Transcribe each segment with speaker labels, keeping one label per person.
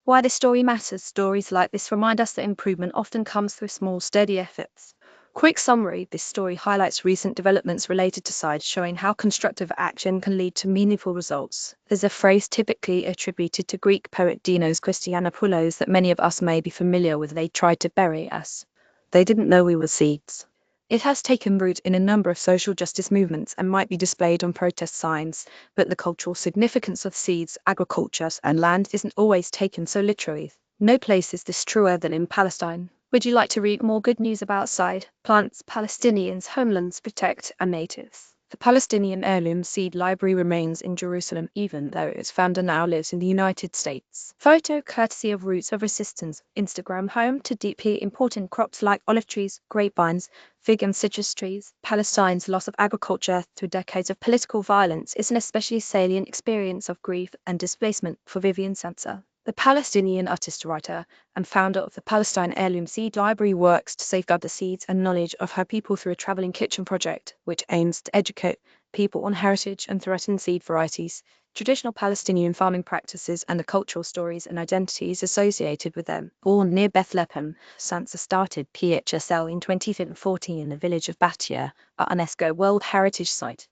Speaker 1: Why this story matters. Stories like this remind us that improvement often comes through small, steady efforts. Quick summary. This story highlights recent developments related to science, showing how constructive action can lead to meaningful results. There's a phrase typically attributed to Greek poet Dinos Christianopoulos that many of us may be familiar with. They tried to bury us. They didn't know we were seeds. It has taken root in a number of social justice movements and might be displayed on protest signs, but the cultural significance of seeds, agriculture, and land isn't always taken so literally. No place is this truer than in Palestine. Would you like to read more good news about side, plants, Palestinians, homelands, protect, and natives? The Palestinian Heirloom Seed Library remains in Jerusalem even though its founder now lives in the United States. Photo courtesy of Roots of Resistance, Instagram home to deeply important crops like olive trees, grapevines, fig and citrus trees. Palestine's loss of agriculture through decades of political violence is an especially salient experience of grief and displacement for Vivian Sansa. The Palestinian artist, writer, and founder of the Palestine Heirloom Seed Library works to safeguard the seeds and knowledge of her people through a traveling kitchen project, which aims to educate people on heritage and threatened seed varieties, traditional Palestinian farming practices, and the cultural stories and identities associated with them. Born near Bethlehem, Sansa started PHSL in 2014 in the village of Batia, a UNESCO World Heritage Site.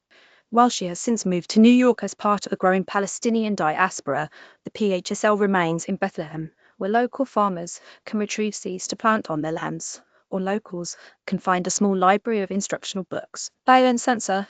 Speaker 1: While she has since moved to New York as part of the growing Palestinian diaspora, the PHSL remains in Bethlehem, where local farmers can retrieve seeds to plant on their lands, or locals can find a small library of instructional books. Bio and Sensor.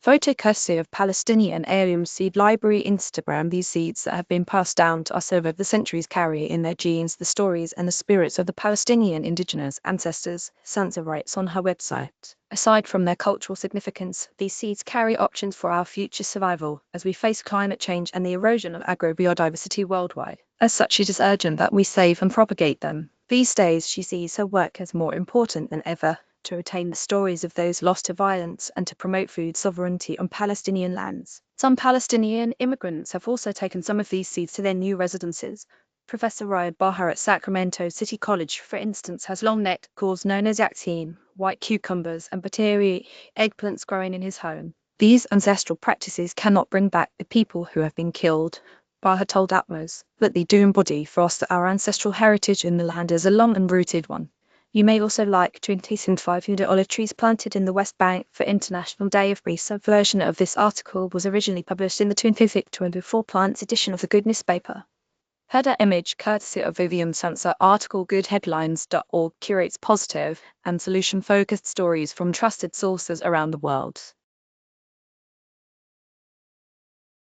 Speaker 1: Photo courtesy of Palestinian Heirloom Seed Library Instagram. These seeds that have been passed down to us over the centuries carry in their genes the stories and the spirits of the Palestinian indigenous ancestors, Sansa writes on her website. Aside from their cultural significance, these seeds carry options for our future survival as we face climate change and the erosion of agrobiodiversity worldwide. As such, it is urgent that we save and propagate them. These days, she sees her work as more important than ever to retain the stories of those lost to violence and to promote food sovereignty on Palestinian lands. Some Palestinian immigrants have also taken some of these seeds to their new residences. Professor Ryan Baha at Sacramento City College, for instance, has long-necked calls known as yakteen, white cucumbers, and bateri eggplants growing in his home. These ancestral practices cannot bring back the people who have been killed, Baha told Atmos, but they do embody for us that our ancestral heritage in the land is a long and rooted one. You may also like to entice 500 olive trees planted in the West Bank for International Day of Peace. A version of this article was originally published in the 2024 Plants edition of the Good Newspaper. Header image courtesy of Vivian Sansa. Article goodheadlines.org curates positive and solution-focused stories from trusted sources around the world.